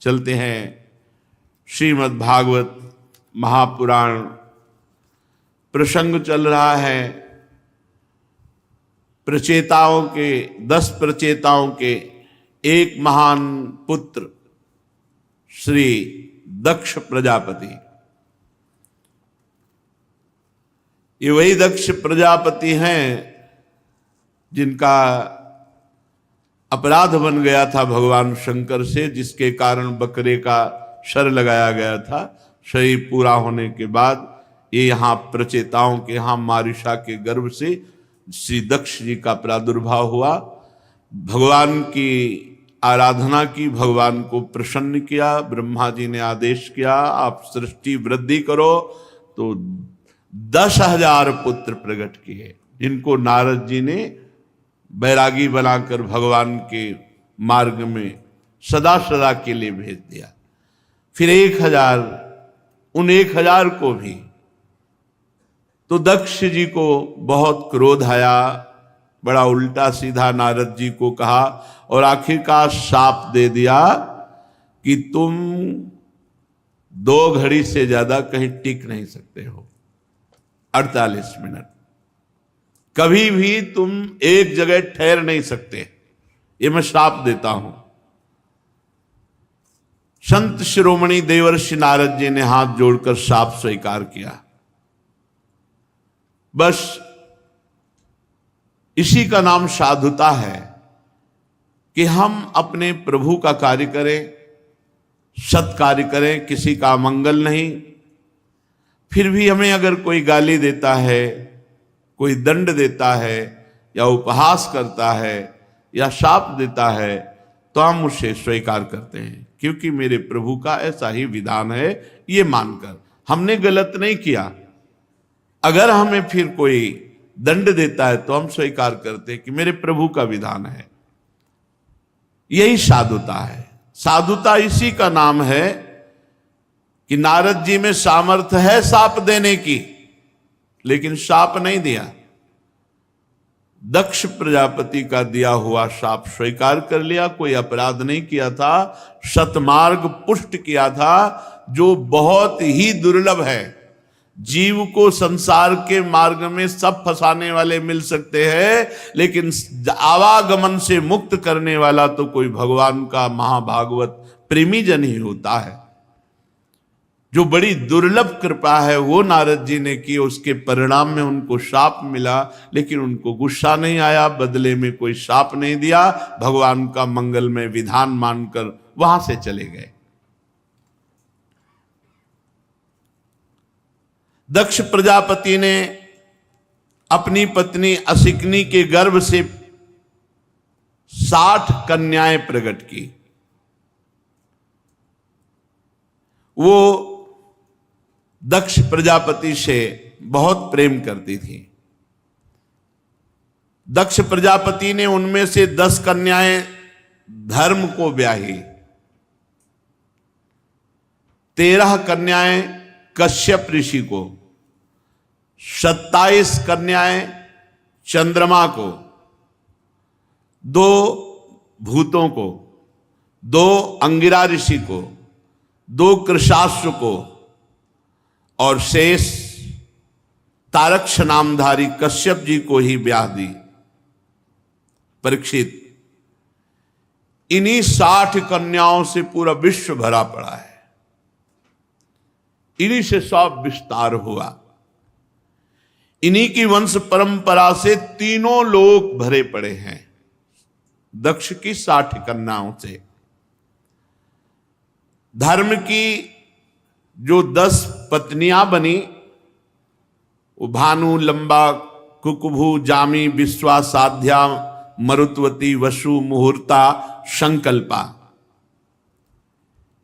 चलते हैं श्रीमद् भागवत महापुराण। प्रसंग चल रहा है प्रचेताओं के, 10 प्रचेताओं के एक महान पुत्र श्री दक्ष प्रजापति। ये वही दक्ष प्रजापति हैं जिनका अपराध बन गया था भगवान शंकर से, जिसके कारण बकरे का शर लगाया गया था। शरीर पूरा होने के बाद ये यहाँ प्रचेताओं के यहाँ मारिशा के गर्भ से श्री दक्ष जी का प्रादुर्भाव हुआ। भगवान की आराधना की, भगवान को प्रसन्न किया। ब्रह्मा जी ने आदेश किया आप सृष्टि वृद्धि करो, तो 10,000 पुत्र प्रकट किए, जिनको नारद जी ने बैरागी बनाकर भगवान के मार्ग में सदा सदा के लिए भेज दिया। फिर 1,000, उन 1,000 को भी, तो दक्ष जी को बहुत क्रोध आया, बड़ा उल्टा सीधा नारद जी को कहा और आखिरकार शाप दे दिया कि तुम 2 घड़ी से ज्यादा कहीं टिक नहीं सकते हो, 48 मिनट कभी भी तुम एक जगह ठहर नहीं सकते, ये मैं श्राप देता हूं। संत शिरोमणि देवर्षि नारद जी ने हाथ जोड़कर श्राप स्वीकार किया। बस इसी का नाम साधुता है कि हम अपने प्रभु का कार्य करें, सत कार्य करें, किसी का मंगल नहीं। फिर भी हमें अगर कोई गाली देता है, कोई दंड देता है या उपहास करता है या शाप देता है, तो हम उसे स्वीकार करते हैं, क्योंकि मेरे प्रभु का ऐसा ही विधान है। ये मानकर हमने गलत नहीं किया। अगर हमें फिर कोई दंड देता है तो हम स्वीकार करते हैं कि मेरे प्रभु का विधान है। यही साधुता है। साधुता इसी का नाम है कि नारद जी में सामर्थ्य है शाप देने की, लेकिन शाप नहीं दिया। दक्ष प्रजापति का दिया हुआ शाप स्वीकार कर लिया। कोई अपराध नहीं किया था, सतमार्ग पुष्ट किया था, जो बहुत ही दुर्लभ है। जीव को संसार के मार्ग में सब फंसाने वाले मिल सकते हैं, लेकिन आवागमन से मुक्त करने वाला तो कोई भगवान का महाभागवत प्रेमी जन ही होता है। जो बड़ी दुर्लभ कृपा है वो नारद जी ने की। उसके परिणाम में उनको शाप मिला, लेकिन उनको गुस्सा नहीं आया, बदले में कोई शाप नहीं दिया, भगवान का मंगलमय विधान मानकर वहां से चले गए। दक्ष प्रजापति ने अपनी पत्नी असिकनी के गर्भ से 60 कन्याएं प्रकट की। वो दक्ष प्रजापति से बहुत प्रेम करती थी। दक्ष प्रजापति ने उनमें से 10 कन्याएं धर्म को ब्याही, 13 कन्याएं कश्यप ऋषि को, 27 कन्याएं चंद्रमा को, 2 भूतों को, 2 अंगिरा ऋषि को, 2 कृशाश्व को और शेष तारक्ष नामधारी कश्यप जी को ही ब्याह दी। परीक्षित, इन्हीं 60 कन्याओं से पूरा विश्व भरा पड़ा है। इन्हीं से सब विस्तार हुआ। इन्हीं की वंश परंपरा से तीनों लोक भरे पड़े हैं, दक्ष की 60 कन्याओं से। धर्म की जो 10 पत्नियां बनी, वो भानु, लंबा, कुकुभू, जामी, विश्वा, साध्या, मरुत्वती, वसु, मुहूर्ता, संकल्पा,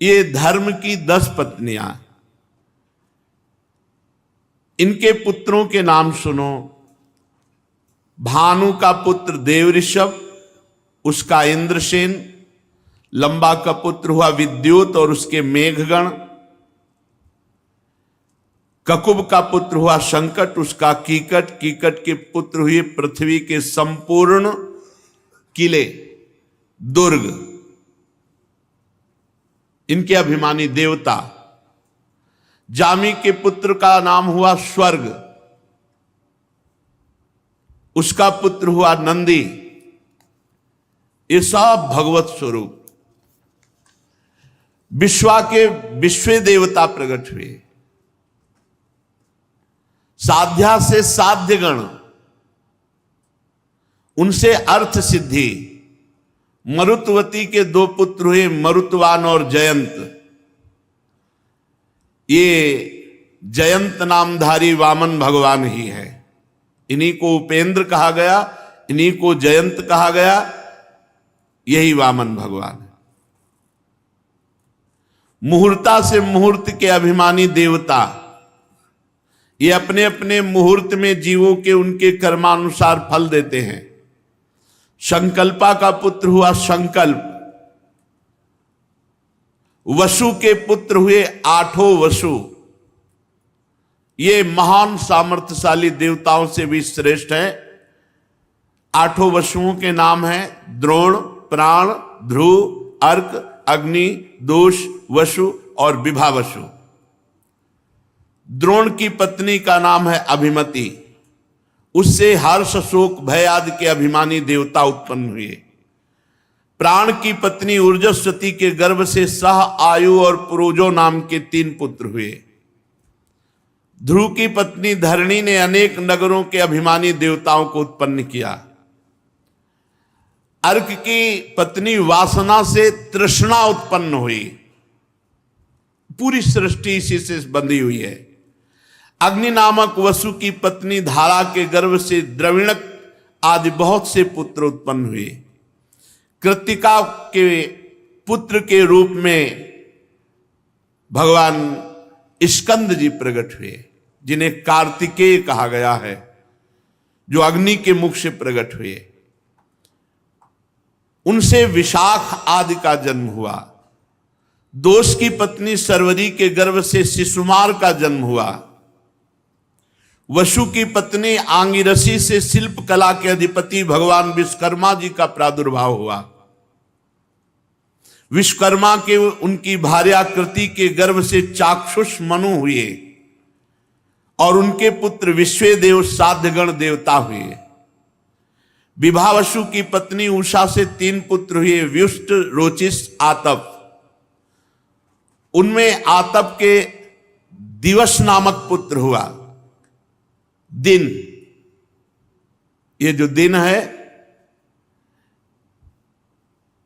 ये धर्म की 10 पत्नियां। इनके पुत्रों के नाम सुनो। भानु का पुत्र देव ऋषभ, उसका इंद्रसेन। लंबा का पुत्र हुआ विद्युत और उसके मेघगण। ककुब का पुत्र हुआ संकट, उसका कीकट। कीकट के पुत्र हुए पृथ्वी के संपूर्ण किले, दुर्ग। इनके अभिमानी देवता। जामी के पुत्र का नाम हुआ स्वर्ग, उसका पुत्र हुआ नंदी। ये सब भगवत स्वरूप। विश्वा के विश्व देवता प्रकट हुए। साध्या से साध्यगण, उनसे अर्थ सिद्धि। मरुतवती के दो पुत्र हुए, मरुतवान और जयंत। ये जयंत नामधारी वामन भगवान ही है। इन्हीं को उपेंद्र कहा गया, इन्हीं को जयंत कहा गया, यही वामन भगवान है। मुहूर्ता से मुहूर्त के अभिमानी देवता, ये अपने अपने मुहूर्त में जीवों के उनके कर्मानुसार फल देते हैं। संकल्पा का पुत्र हुआ संकल्प। वसु के पुत्र हुए आठों वसु। ये महान सामर्थ्यशाली देवताओं से भी श्रेष्ठ है। आठों वसुओं के नाम हैं द्रोण, प्राण, ध्रुव, अर्क, अग्नि, दोष, वसु और विभावसु। द्रोण की पत्नी का नाम है अभिमति। उससे हर्ष, शोक, भय आदि के अभिमानी देवता उत्पन्न हुए। प्राण की पत्नी ऊर्जस्वती के गर्भ से सह, आयु और पुरोजो नाम के 3 पुत्र हुए। ध्रुव की पत्नी धरणी ने अनेक नगरों के अभिमानी देवताओं को उत्पन्न किया। अर्क की पत्नी वासना से तृष्णा उत्पन्न हुई। पूरी सृष्टि इसी से बंधी हुई है। अग्नि नामक वसु की पत्नी धारा के गर्भ से द्रविणक आदि बहुत से पुत्र उत्पन्न हुए। कृत्तिका के पुत्र के रूप में भगवान स्कंद जी प्रकट हुए, जिन्हें कार्तिकेय कहा गया है, जो अग्नि के मुख से प्रकट हुए। उनसे विशाख आदि का जन्म हुआ। दोष की पत्नी सर्वरी के गर्भ से शिशुमार का जन्म हुआ। वसु की पत्नी आंगिरसी से शिल्प कला के अधिपति भगवान विश्वकर्मा जी का प्रादुर्भाव हुआ। विश्वकर्मा के उनकी भार्याकृति के गर्भ से चाक्षुष मनु हुए और उनके पुत्र विश्वेदेव साध्यगण देवता हुए। विभावसु की पत्नी उषा से 3 पुत्र हुए, व्युष्ट, रोचिस, आतप। उनमें आतप के दिवस नामक पुत्र हुआ। दिन, ये जो दिन है,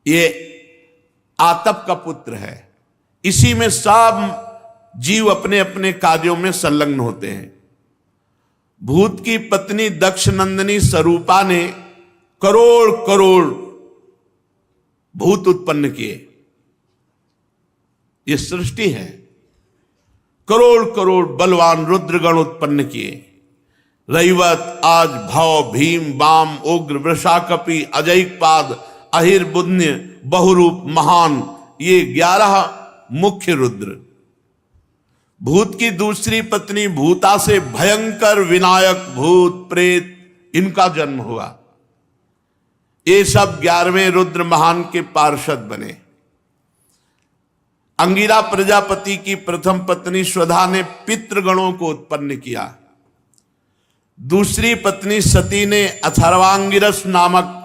ये आतप का पुत्र है। इसी में सब जीव अपने अपने कार्यों में संलग्न होते हैं। भूत की पत्नी दक्ष नंदिनी स्वरूपा ने करोड़ करोड़ भूत उत्पन्न किए। ये सृष्टि है। करोड़ करोड़ बलवान रुद्रगण उत्पन्न किए। रैवत, आज, भव, भीम, वाम, उग्र, वृषाकपि, अजैकपाद, अहिर, बुध्य, बहुरूप, महान, ये 11 मुख्य रुद्र। भूत की दूसरी पत्नी भूता से भयंकर विनायक भूत प्रेत, इनका जन्म हुआ। ये सब 11वें रुद्र महान के पार्षद बने। अंगिरा प्रजापति की प्रथम पत्नी स्वधा ने पितृगणों को उत्पन्न किया। दूसरी पत्नी सती ने अथर्वांगिरस नामक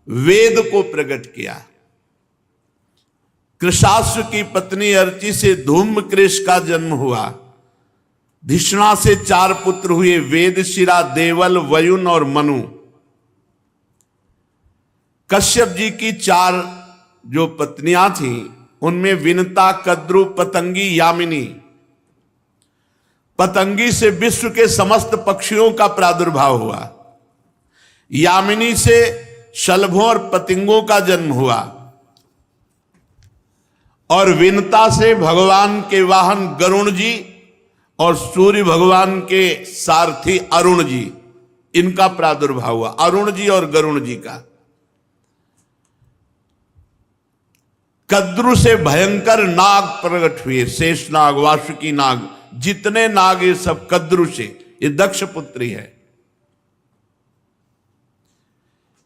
वेद को प्रकट किया। कृशाश्व की पत्नी अर्ची से धूम्रकृष का जन्म हुआ। धिषणा से 4 पुत्र हुए, वेदशिरा, देवल, वयुन और मनु। कश्यप जी की 4 जो पत्नियां थीं, उनमें विनता, कद्रु, पतंगी, यामिनी। पतंगी से विश्व के समस्त पक्षियों का प्रादुर्भाव हुआ। यामिनी से शलभों और पतिंगों का जन्म हुआ और विनता से भगवान के वाहन गरुण जी और सूर्य भगवान के सारथी अरुण जी, इनका प्रादुर्भाव हुआ। अरुण जी और गरुण जी का। कद्रु से भयंकर नाग प्रकट हुए, शेष नाग, वासुकी नाग, जितने नाग ये सब कद्रु से। ये दक्ष पुत्री है।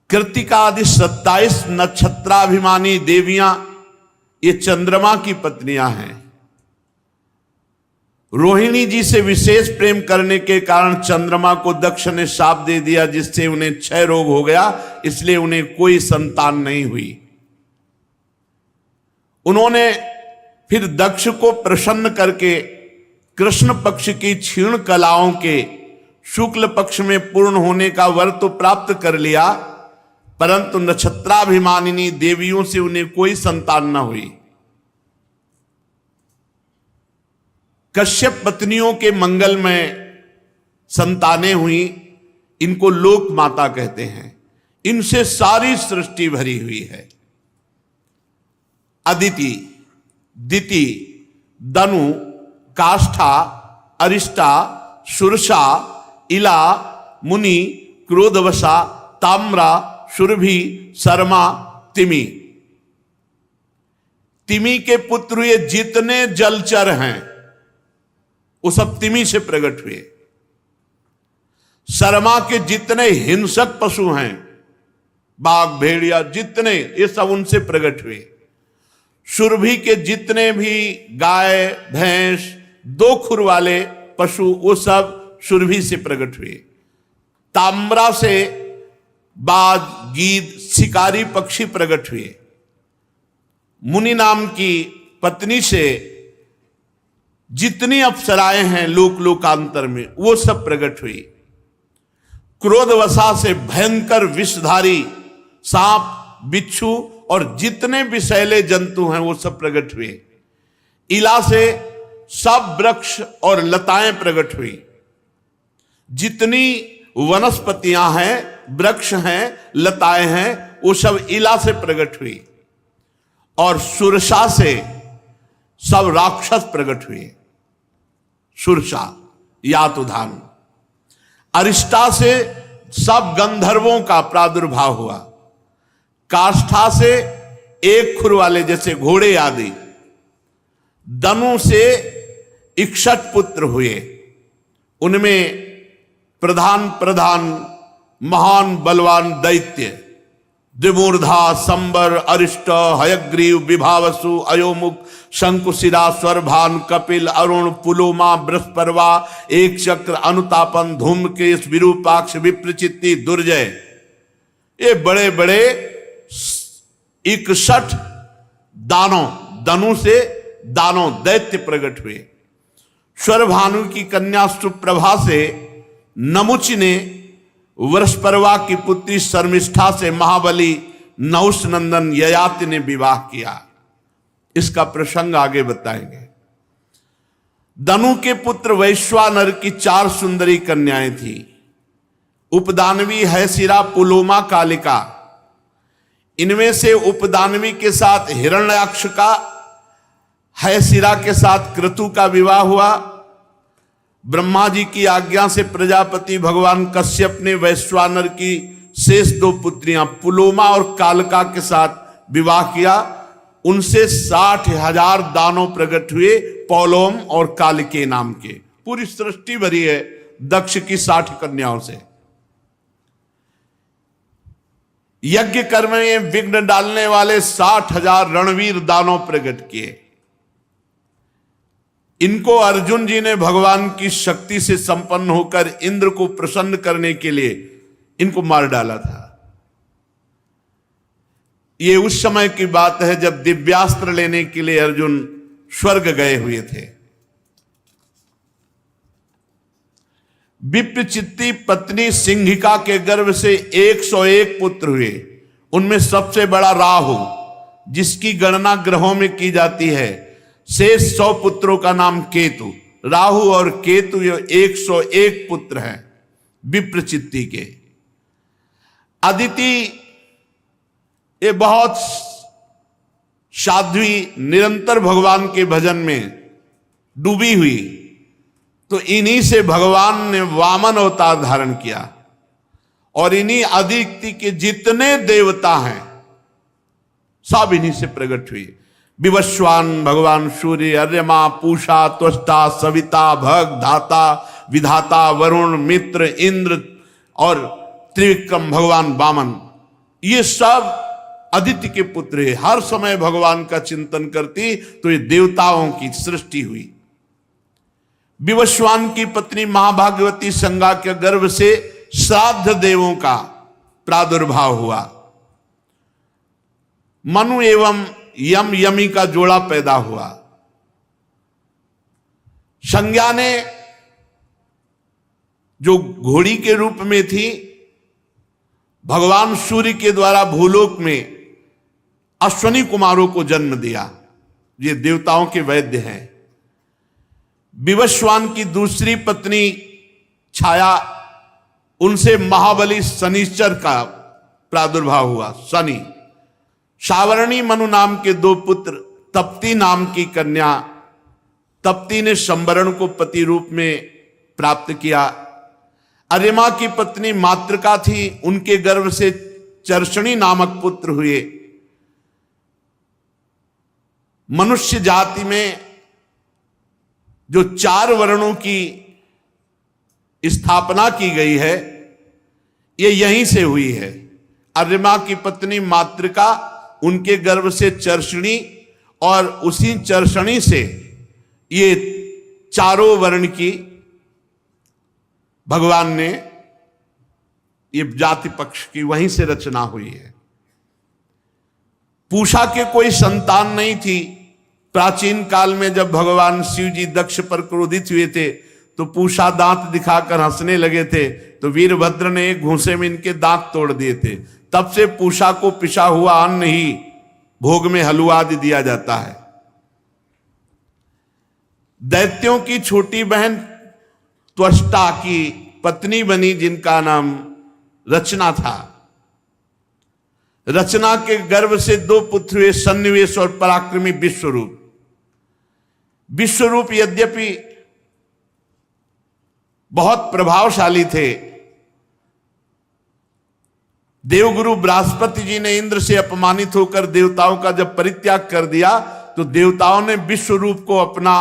कृत्तिका आदि 27 नक्षत्राभिमानी देवियां ये चंद्रमा की पत्नियां हैं। रोहिणी जी से विशेष प्रेम करने के कारण चंद्रमा को दक्ष ने शाप दे दिया, जिससे उन्हें क्षय रोग हो गया, इसलिए उन्हें कोई संतान नहीं हुई। उन्होंने फिर दक्ष को प्रसन्न करके कृष्ण पक्ष की क्षीण कलाओं के शुक्ल पक्ष में पूर्ण होने का वर तो प्राप्त कर लिया, परंतु नक्षत्राभिमानिनी देवियों से उन्हें कोई संतान न हुई। कश्यप पत्नियों के मंगल में संतानें हुई, इनको लोक माता कहते हैं। इनसे सारी सृष्टि भरी हुई है। अदिति, दिति, दनु, काष्ठा, अरिष्टा, सुरसा, इला, मुनि, क्रोधवसा, ताम्रा, सुरभि, शर्मा, तिमी। तिमी के पुत्र ये जितने जलचर हैं वो सब तिमी से प्रकट हुए। शर्मा के जितने हिंसक पशु हैं, बाघ, भेड़िया, जितने, ये सब उनसे प्रकट हुए। सुरभि के जितने भी गाय, भैंस, दो खुर वाले पशु, वो सब सुरभि से प्रकट हुए। ताम्रा से बाज, गीद, शिकारी पक्षी प्रकट हुए। मुनि नाम की पत्नी से जितनी अप्सराएं हैं लोक लोकांतर में, वो सब प्रकट हुई। क्रोधवसा से भयंकर विषधारी सांप, बिच्छू और जितने विषैले जंतु हैं वो सब प्रकट हुए। इला से सब वृक्ष और लताएं प्रकट हुई। जितनी वनस्पतियां हैं, वृक्ष हैं, लताएं हैं, वो सब इला से प्रकट हुई। और सुरसा से सब राक्षस प्रकट हुए। सुरसा यातुधान। अरिष्टा से सब गंधर्वों का प्रादुर्भाव हुआ। काष्ठा से एक खुर वाले जैसे घोड़े आदि। दनु से 61 पुत्र हुए। उनमें प्रधान महान बलवान दैत्य द्विमूर्धा, संबर, अरिष्ट, हयग्रीव, विभावसु, अयोमुख, शंकुशिरा, स्वरभान, कपिल, अरुण, पुलोमा, बृहस्पर्वा, एक चक्र, अनुतापन, धूमकेश, विरूपाक्ष, विप्रचित्ति, दुर्जय, ये बड़े बड़े 61 दानों, दनु से दानों, दैत्य प्रकट हुए। स्वरभानु की कन्या सुप्रभा से नमुच ने वृषपर्वा की पुत्री शर्मिष्ठा से महाबली नहुष नंदन ययाति ने विवाह किया। इसका प्रसंग आगे बताएंगे। दनु के पुत्र वैश्वानर की 4 सुंदरी कन्याएं थी। उपदानवी, हैसिरा, पुलोमा, कालिका। इनमें से उपदानवी के साथ हिरण्याक्ष का, हैसिरा के साथ क्रतु का विवाह हुआ। ब्रह्मा जी की आज्ञा से प्रजापति भगवान कश्यप ने वैश्वानर की शेष 2 पुत्रियां पुलोमा और कालिका के साथ विवाह किया। उनसे 60,000 दानव प्रकट हुए, पौलोम और कालिके नाम के। पूरी सृष्टि भरी है दक्ष की 60 कन्याओं से। यज्ञ कर्म में विघ्न डालने वाले 60,000 रणवीर दानव प्रकट किए। इनको अर्जुन जी ने भगवान की शक्ति से संपन्न होकर इंद्र को प्रसन्न करने के लिए इनको मार डाला था। ये उस समय की बात है जब दिव्यास्त्र लेने के लिए अर्जुन स्वर्ग गए हुए थे। विप्रचित्ति पत्नी सिंहिका के गर्भ से 101 पुत्र हुए। उनमें सबसे बड़ा राहु, जिसकी गणना ग्रहों में की जाती है। शेष 100 पुत्रों का नाम केतु। राहु और केतु ये 101 पुत्र हैं विप्रचित्ति के। अदिति ये बहुत साध्वी, निरंतर भगवान के भजन में डूबी हुई, तो इन्हीं से भगवान ने वामन अवतार धारण किया। और इन्हीं अदिति के जितने देवता हैं सब इन्हीं से प्रकट हुई। विवस्वान भगवान सूर्य, अर्यमा, पूषा, त्वष्टा, सविता, भग, धाता, विधाता, वरुण, मित्र, इंद्र और त्रिविक्रम भगवान वामन, ये सब अदिति के पुत्र है, हर समय भगवान का चिंतन करती, तो ये देवताओं की सृष्टि हुई। विवस्वान की पत्नी महाभागवती संज्ञा के गर्भ से श्राद्ध देवों का प्रादुर्भाव हुआ। मनु एवं यम यमी का जोड़ा पैदा हुआ। संज्ञा ने जो घोड़ी के रूप में थी, भगवान सूर्य के द्वारा भूलोक में अश्वनी कुमारों को जन्म दिया। ये देवताओं के वैद्य हैं। विवस्वान की दूसरी पत्नी छाया, उनसे महाबली शनिश्चर का प्रादुर्भाव हुआ। शनि सावरणी मनु नाम के दो पुत्र, तप्ती नाम की कन्या। तप्ती ने शंबरण को पति रूप में प्राप्त किया। अरिमा की पत्नी मातृका थी, उनके गर्भ से चर्षणी नामक पुत्र हुए। मनुष्य जाति में जो 4 वर्णों की स्थापना की गई है, ये यहीं से हुई है। अरिमा की पत्नी मातृका, उनके गर्भ से चर्षणी, और उसी चर्षणी से ये 4 वर्ण की भगवान ने ये जाति पक्ष की वहीं से रचना हुई है। पूषा के कोई संतान नहीं थी। प्राचीन काल में जब भगवान शिव जी दक्ष पर क्रोधित हुए थे, तो पूषा दांत दिखाकर हंसने लगे थे, तो वीरभद्र ने एक घूंसे में इनके दांत तोड़ दिए थे। तब से पूषा को पिसा हुआ अन्न ही भोग में हलवा आदि दिया जाता है। दैत्यों की छोटी बहन त्वष्टा की पत्नी बनी, जिनका नाम रचना था। रचना के गर्भ से 2 पुत्र हुए, सन्निवेश और पराक्रमी विश्वरूप। विश्वरूप यद्यपि बहुत प्रभावशाली थे, देवगुरु बृहस्पति जी ने इंद्र से अपमानित होकर देवताओं का जब परित्याग कर दिया, तो देवताओं ने विश्वरूप को अपना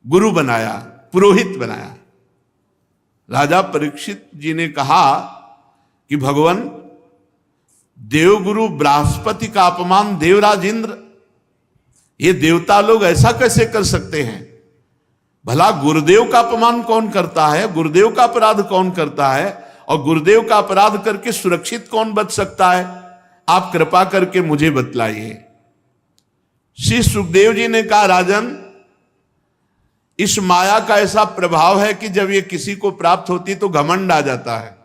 गुरु बनाया, पुरोहित बनाया। राजा परीक्षित जी ने कहा कि भगवान, देवगुरु बृहस्पति का अपमान देवराज इंद्र, ये देवता लोग ऐसा कैसे कर सकते हैं? भला गुरुदेव का अपमान कौन करता है? गुरुदेव का अपराध कौन करता है? और गुरुदेव का अपराध करके सुरक्षित कौन बच सकता है? आप कृपा करके मुझे बतलाइए। श्री सुखदेव जी ने कहा, राजन, इस माया का ऐसा प्रभाव है कि जब ये किसी को प्राप्त होती तो घमंड आ जाता है,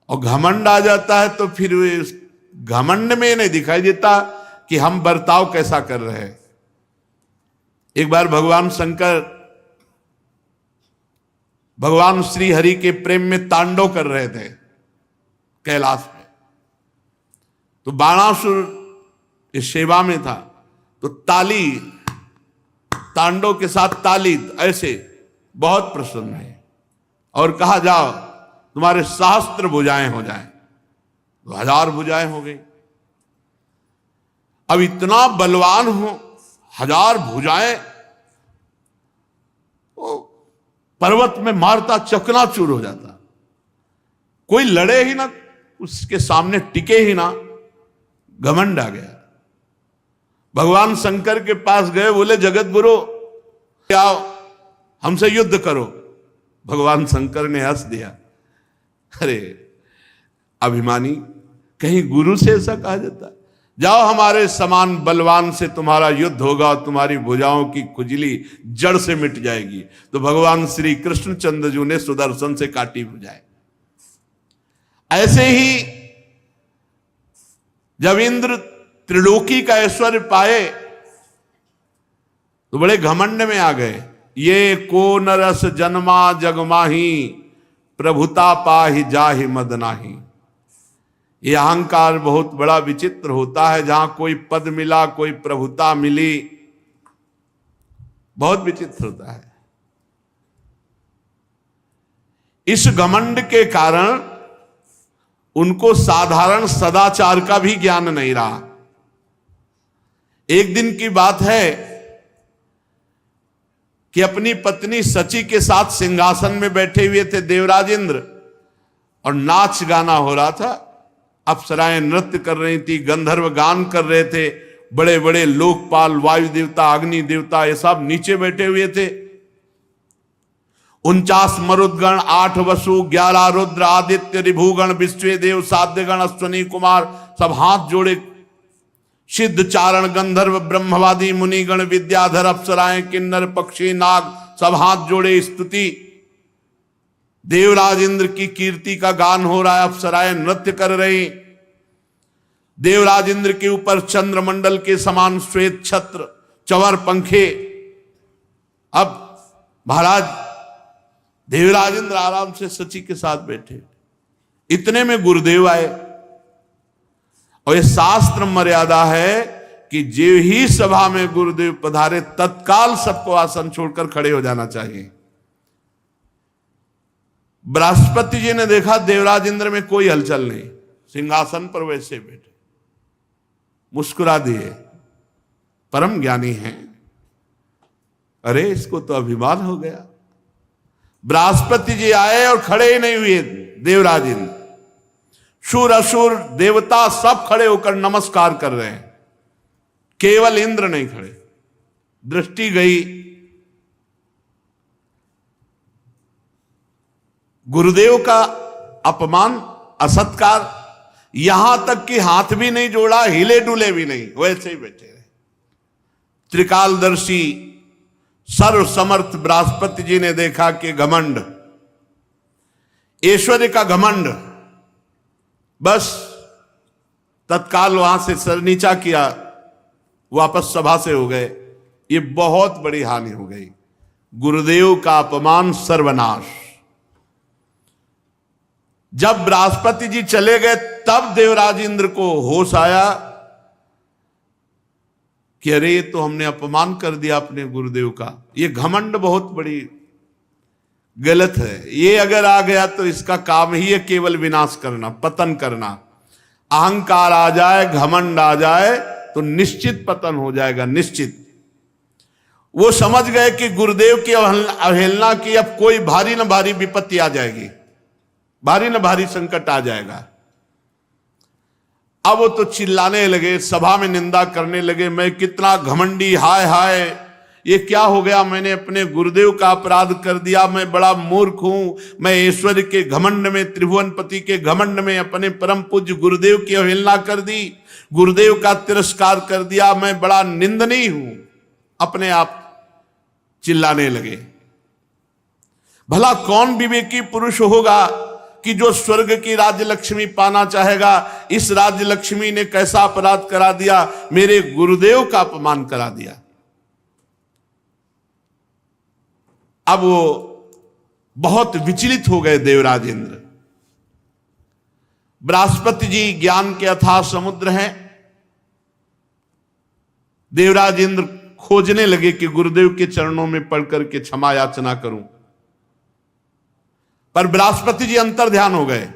और घमंड आ जाता है तो फिर घमंड में नहीं दिखाई देता कि हम बर्ताव कैसा कर रहे हैं। एक बार भगवान शंकर भगवान श्री हरि के प्रेम में तांडव कर रहे थे कैलाश में, तो बाणासुर इस सेवा में था, तो ताली, तांडव के साथ ताली ऐसे बहुत प्रसन्न है, और कहा, जाओ तुम्हारे सहस्त्र भुजाएं हो जाएं। तो 1000 भुजाएं हो गई। अब इतना बलवान हो, 1000 भुजाएं, वो पर्वत में मारता चकनाचूर हो जाता, कोई लड़े ही ना, उसके सामने टिके ही ना, घमंड आ गया। भगवान शंकर के पास गए, बोले, जगत गुरु आओ हमसे युद्ध करो। भगवान शंकर ने हंस दिया, अरे अभिमानी, कहीं गुरु से ऐसा कहा जाता? जाओ, हमारे समान बलवान से तुम्हारा युद्ध होगा और तुम्हारी भुजाओं की खुजली जड़ से मिट जाएगी। तो भगवान श्री कृष्णचंद्र जी ने सुदर्शन से काटी भुजाएं। ऐसे ही जब इंद्र त्रिलोकी का ऐश्वर्य पाए तो बड़े घमंड में आ गए। ये को नरस जन्मा जगमाही, प्रभुता पाहि जाहि मद नाही। ये अहंकार बहुत बड़ा विचित्र होता है। जहां कोई पद मिला, कोई प्रभुता मिली, बहुत विचित्र होता है। इस घमंड के कारण उनको साधारण सदाचार का भी ज्ञान नहीं रहा। एक दिन की बात है कि अपनी पत्नी सची के साथ सिंहासन में बैठे हुए थे देवराज इंद्र, और नाच गाना हो रहा था। अप्सराएं नृत्य कर रही थी, गंधर्व गान कर रहे थे, बड़े बड़े लोकपाल, वायु देवता, अग्नि देवता, ये सब नीचे बैठे हुए थे। 49 मरुदगण, 8 वसु, 11 रुद्र, आदित्य, रिभुगण, विश्वे देव, साध्यगण, अश्वनी कुमार, सब हाथ जोड़े। सिद्ध, चारण, गंधर्व, ब्रह्मवादी, मुनिगण, विद्याधर, अप्सराएं, किन्नर, पक्षी, नाग, सब हाथ जोड़े स्तुति। देवराज इंद्र की कीर्ति का गान हो रहा है, अप्सराएं नृत्य कर रही। देवराज इंद्र के ऊपर चंद्रमंडल के समान श्वेत छत्र, चवर पंखे। अब महाराज देवराज इंद्र आराम से सची के साथ बैठे, इतने में गुरुदेव आए। और ये शास्त्र मर्यादा है कि जो ही सभा में गुरुदेव पधारे तत्काल सबको आसन छोड़कर खड़े हो जाना चाहिए। बृहस्पति जी ने देखा देवराज इंद्र में कोई हलचल नहीं, सिंहासन पर वैसे बैठे, मुस्कुरा दिए, परम ज्ञानी हैं। अरे इसको तो अभिमान हो गया। बृहस्पति जी आए और खड़े ही नहीं हुए देवराज इंद्र, शूर असुर देवता सब खड़े होकर नमस्कार कर रहे हैं, केवल इंद्र नहीं खड़े। दृष्टि गई, गुरुदेव का अपमान, असत्कार, यहां तक कि हाथ भी नहीं जोड़ा, हिले डुले भी नहीं, वैसे ही बैठे रहे। त्रिकालदर्शी सर्व समर्थ बृहस्पति जी ने देखा कि घमंड, ऐश्वर्य का घमंड, बस तत्काल वहां से सर नीचा किया, वापस सभा से हो गए। ये बहुत बड़ी हानि हो गई, गुरुदेव का अपमान, सर्वनाश। जब बृहस्पति जी चले गए तब देवराज इंद्र को होश आया कि अरे ये तो हमने अपमान कर दिया अपने गुरुदेव का। ये घमंड बहुत बड़ी गलत है। ये अगर आ गया तो इसका काम ही है केवल विनाश करना, पतन करना। अहंकार आ जाए, घमंड आ जाए तो निश्चित पतन हो जाएगा, निश्चित। वो समझ गए कि गुरुदेव की अवहेलना की अब कोई भारी न भारी विपत्ति आ जाएगी, भारी न भारी संकट आ जाएगा। अब वो तो चिल्लाने लगे, सभा में निंदा करने लगे, मैं कितना घमंडी, हाय हाय ये क्या हो गया, मैंने अपने गुरुदेव का अपराध कर दिया, मैं बड़ा मूर्ख हूं, मैं ऐश्वर्य के घमंड में, त्रिभुवनपति के घमंड में अपने परम पूज्य गुरुदेव की अवहेलना कर दी, गुरुदेव का तिरस्कार कर दिया, मैं बड़ा निंदनीय हूं। अपने आप चिल्लाने लगे। भला कौन विवेकी पुरुष होगा कि जो स्वर्ग की राज्य लक्ष्मी पाना चाहेगा। इस राज्य लक्ष्मी ने कैसा अपराध करा दिया, मेरे गुरुदेव का अपमान करा दिया। अब वो बहुत विचलित हो गए देवराज इंद्र। बृहस्पति जी ज्ञान के अथाह समुद्र हैं। देवराज इंद्र खोजने लगे कि गुरुदेव के चरणों में पढ़कर के क्षमा याचना करूं, पर बृहस्पति जी अंतर ध्यान हो गए।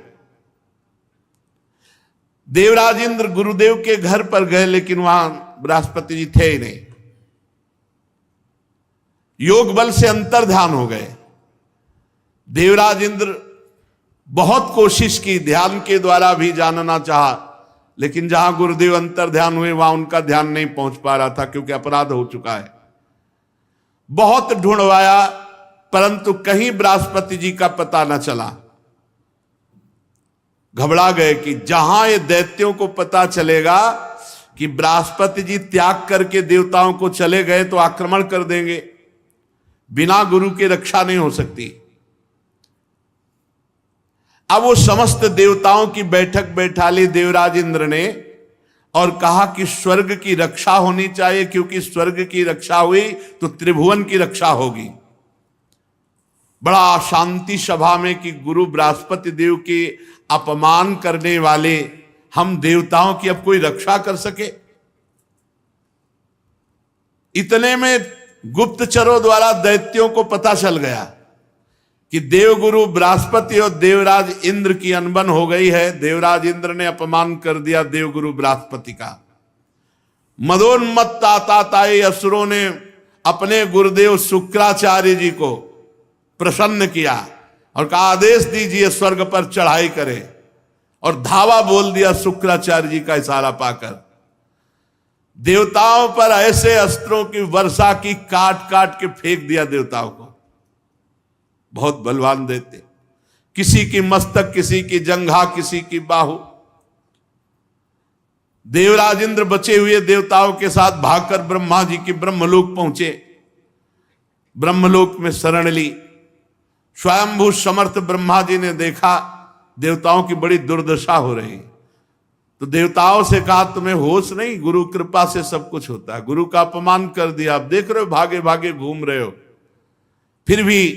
देवराज इंद्र गुरुदेव के घर पर गए, लेकिन वहां बृहस्पति जी थे ही नहीं। योग बल से अंतर ध्यान हो गए। देवराज इंद्र बहुत कोशिश की, ध्यान के द्वारा भी जानना चाहा, लेकिन जहां गुरुदेव अंतर ध्यान हुए वहां उनका ध्यान नहीं पहुंच पा रहा था, क्योंकि अपराध हो चुका है। बहुत ढूंढवाया, परंतु कहीं बृहस्पति जी का पता न चला। घबरा गए कि जहां ये दैत्यों को पता चलेगा कि बृहस्पति जी त्याग करके देवताओं को चले गए तो आक्रमण कर देंगे, बिना गुरु के रक्षा नहीं हो सकती। अब वो समस्त देवताओं की बैठक बैठा ली देवराज इंद्र ने और कहा कि स्वर्ग की रक्षा होनी चाहिए, क्योंकि स्वर्ग की रक्षा हुई तो त्रिभुवन की रक्षा होगी। बड़ा शांति सभा में कि गुरु बृहस्पति देव के अपमान करने वाले हम देवताओं की अब कोई रक्षा कर सके। इतने में गुप्तचरों द्वारा दैत्यों को पता चल गया कि देवगुरु बृहस्पति और देवराज इंद्र की अनबन हो गई है। देवराज इंद्र ने अपमान कर दिया देवगुरु बृहस्पति का। मदोन्मत्त आताताई असुरों ने अपने गुरुदेव शुक्राचार्य जी को प्रसन्न किया और कहा आदेश दीजिए स्वर्ग पर चढ़ाई करे। और धावा बोल दिया शुक्राचार्य जी का इशारा पाकर। देवताओं पर ऐसे अस्त्रों की वर्षा की, काट काट के फेंक दिया देवताओं को। बहुत बलवान देते, किसी की मस्तक, किसी की जंघा, किसी की बाहु। देवराज इंद्र बचे हुए देवताओं के साथ भागकर ब्रह्मा जी की ब्रह्मलोक पहुंचे। ब्रह्मलोक में शरण ली। स्वयंभू समर्थ ब्रह्मा जी ने देखा देवताओं की बड़ी दुर्दशा हो रही, तो देवताओं से कहा तुम्हें होश नहीं, गुरु कृपा से सब कुछ होता है। गुरु का अपमान कर दिया, आप देख रहे हो भागे भागे घूम रहे हो, फिर भी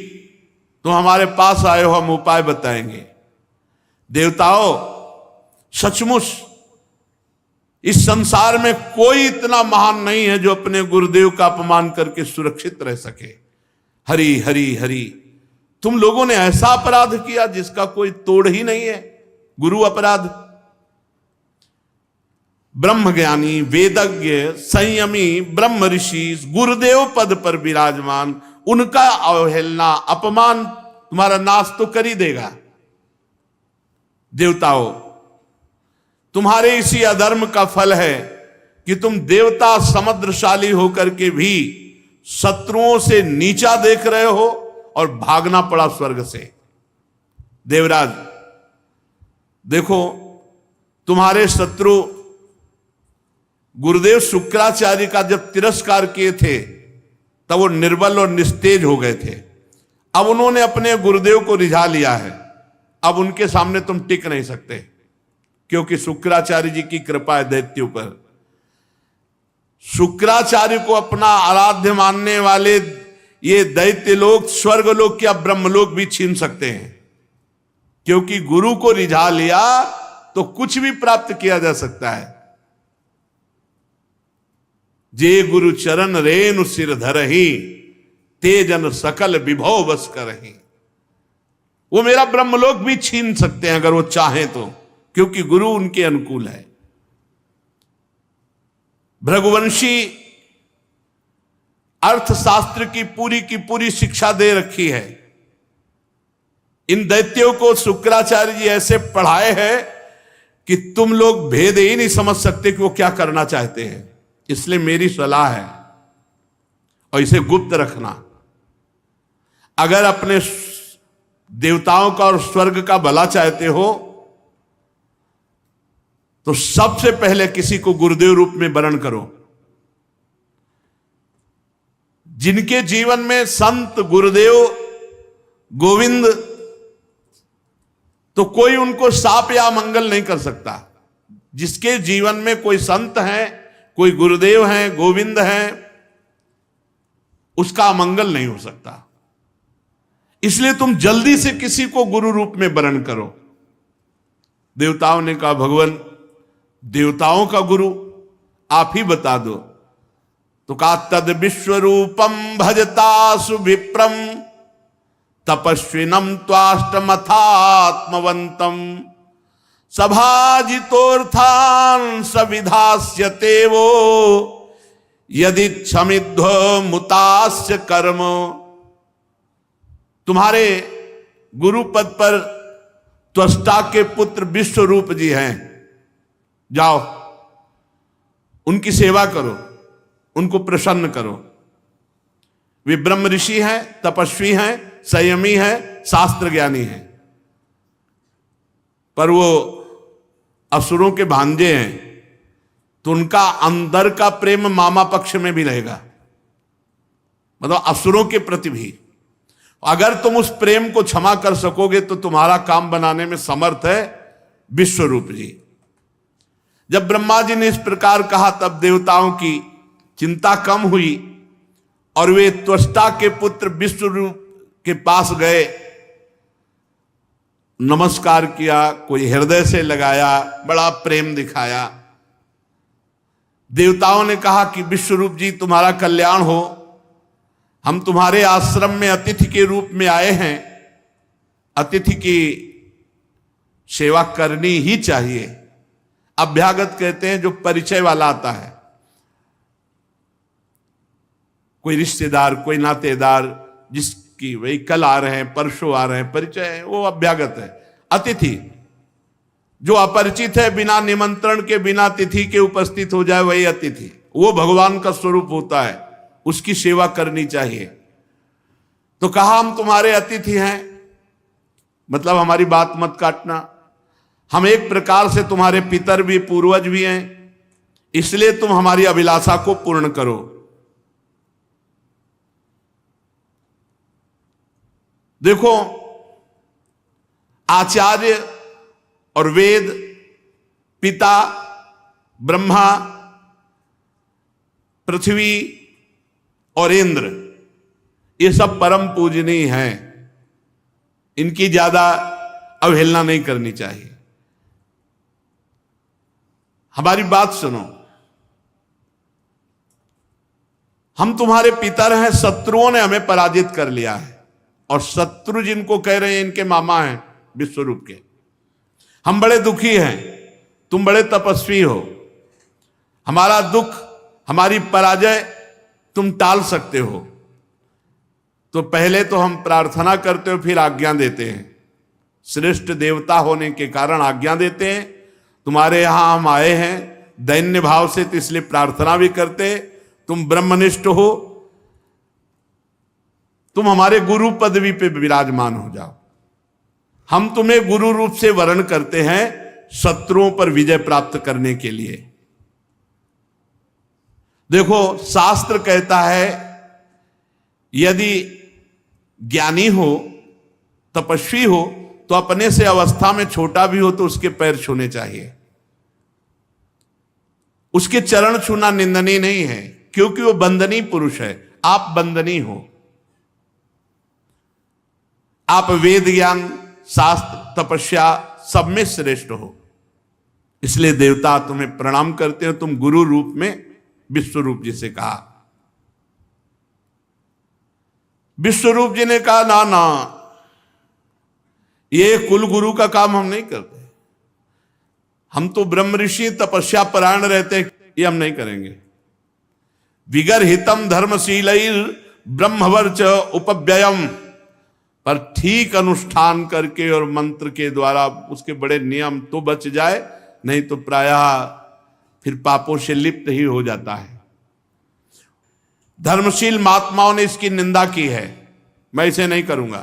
तुम हमारे पास आए हो, हम उपाय बताएंगे। देवताओं, सचमुच इस संसार में कोई इतना महान नहीं है जो अपने गुरुदेव का अपमान करके सुरक्षित रह सके। हरि हरि हरि, तुम लोगों ने ऐसा अपराध किया जिसका कोई तोड़ ही नहीं है। गुरु अपराध। ब्रह्म ज्ञानी, वेदज्ञ, संयमी ब्रह्म ऋषि, गुरुदेव पद पर विराजमान, उनका अवहेलना, अपमान तुम्हारा नाश तो कर ही देगा। देवताओं, तुम्हारे इसी अधर्म का फल है कि तुम देवता समुद्रशाली होकर के भी शत्रुओं से नीचा देख रहे हो और भागना पड़ा स्वर्ग से। देवराज देखो, तुम्हारे शत्रु गुरुदेव शुक्राचार्य का जब तिरस्कार किए थे तब वो निर्बल और निस्तेज हो गए थे। अब उन्होंने अपने गुरुदेव को रिझा लिया है। अब उनके सामने तुम टिक नहीं सकते, क्योंकि शुक्राचार्य जी की कृपा है दैत्यों पर। शुक्राचार्य को अपना आराध्य मानने वाले ये दैत्य लोग स्वर्गलोक या ब्रह्मलोक भी छीन सकते हैं, क्योंकि गुरु को रिझा लिया तो कुछ भी प्राप्त किया जा सकता है। जे गुरु चरण रेणु सिर धरहि, तेजन सकल विभव बस करहि। वो मेरा ब्रह्मलोक भी छीन सकते हैं अगर वो चाहें तो, क्योंकि गुरु उनके अनुकूल है। भृगुवंशी अर्थशास्त्र की पूरी शिक्षा दे रखी है। इन दैत्यों को शुक्राचार्य जी ऐसे पढ़ाए हैं कि तुम लोग भेद ही नहीं समझ सकते कि वो क्या करना चाहते हैं। इसलिए मेरी सलाह है, और इसे गुप्त रखना। अगर अपने देवताओं का और स्वर्ग का भला चाहते हो तो सबसे पहले किसी को गुरुदेव रूप में वरण करो। जिनके जीवन में संत, गुरुदेव, गोविंद, तो कोई उनको शाप या मंगल नहीं कर सकता। जिसके जीवन में कोई संत है, कोई गुरुदेव है, गोविंद है, उसका मंगल नहीं हो सकता। इसलिए तुम जल्दी से किसी को गुरु रूप में वरण करो। देवताओं ने कहा भगवान, देवताओं का गुरु आप ही बता दो। तो कहा तद विश्वरूपम भजतासु विप्रम तपस्विनम त्वाष्टमथात्मवंतम सभाजितोर्थान सविधास्यते वो यदि क्षमिध्व मुतास्य कर्म। तुम्हारे गुरु पद पर त्वष्टा के पुत्र विश्वरूप जी हैं, जाओ उनकी सेवा करो, उनको प्रसन्न करो। वे ब्रह्म ऋषि हैं, तपस्वी हैं, संयमी हैं, शास्त्र ज्ञानी हैं, पर वो असुरों के भांजे हैं, तो उनका अंदर का प्रेम मामा पक्ष में भी रहेगा, मतलब असुरों के प्रति भी। अगर तुम उस प्रेम को क्षमा कर सकोगे तो तुम्हारा काम बनाने में समर्थ है विश्वरूप जी। जब ब्रह्मा जी ने इस प्रकार कहा तब देवताओं की चिंता कम हुई और वे त्वष्टा के पुत्र विश्वरूप के पास गए, नमस्कार किया, कोई हृदय से लगाया, बड़ा प्रेम दिखाया। देवताओं ने कहा कि विश्वरूप जी तुम्हारा कल्याण हो, हम तुम्हारे आश्रम में अतिथि के रूप में आए हैं, अतिथि की सेवा करनी ही चाहिए। अभ्यागत कहते हैं जो परिचय वाला आता है, कोई रिश्तेदार, कोई नातेदार, जिसकी वही कल आ रहे हैं, परसों आ रहे हैं, परिचय है, वो अभ्यागत है। अतिथि जो अपरिचित है, बिना निमंत्रण के, बिना तिथि के उपस्थित हो जाए, वही अतिथि। वो भगवान का स्वरूप होता है, उसकी सेवा करनी चाहिए। तो कहा हम तुम्हारे अतिथि हैं, मतलब हमारी बात मत काटना। हम एक प्रकार से तुम्हारे पितर भी, पूर्वज भी हैं, इसलिए तुम हमारी अभिलाषा को पूर्ण करो। देखो, आचार्य और वेद, पिता, ब्रह्मा, पृथ्वी और इंद्र, ये सब परम पूजनीय हैं। इनकी ज्यादा अवहेलना नहीं करनी चाहिए। हमारी बात सुनो, हम तुम्हारे पितर हैं, शत्रुओं ने हमें पराजित कर लिया है। और शत्रु जिनको कह रहे हैं, इनके मामा हैं विश्वरूप के। हम बड़े दुखी हैं, तुम बड़े तपस्वी हो। हमारा दुख, हमारी पराजय तुम टाल सकते हो, तो पहले तो हम प्रार्थना करते हो, फिर आज्ञा देते हैं। श्रेष्ठ देवता होने के कारण आज्ञा देते हैं। तुम्हारे यहां हम आए हैं दैन्य भाव से, तो इसलिए प्रार्थना भी करते। तुम ब्रह्मनिष्ठ हो, तुम हमारे गुरु पदवी पे विराजमान हो जाओ। हम तुम्हें गुरु रूप से वर्ण करते हैं, शत्रुओं पर विजय प्राप्त करने के लिए। देखो, शास्त्र कहता है यदि ज्ञानी हो, तपस्वी हो, तो अपने से अवस्था में छोटा भी हो तो उसके पैर छूने चाहिए। उसके चरण छूना निंदनीय नहीं है, क्योंकि वो बंदनीय पुरुष है। आप बंदनीय हो, आप वेद ज्ञान, शास्त्र, तपस्या सब में श्रेष्ठ हो। इसलिए देवता तुम्हें प्रणाम करते हो। तुम गुरु रूप में, विश्वरूप जी से कहा। विश्वरूप जी ने कहा, ना ना, ये कुल गुरु का काम हम नहीं करते। हम तो ब्रह्म ऋषि, तपस्या परायण रहते हैं, ये हम नहीं करेंगे। विगर हितम धर्मशीलैर ब्रह्मवर्च उपव्ययम, पर ठीक अनुष्ठान करके और मंत्र के द्वारा उसके बड़े नियम तो बच जाए, नहीं तो प्रायः फिर पापों से लिप्त ही हो जाता है। धर्मशील महात्माओं ने इसकी निंदा की है, मैं इसे नहीं करूंगा।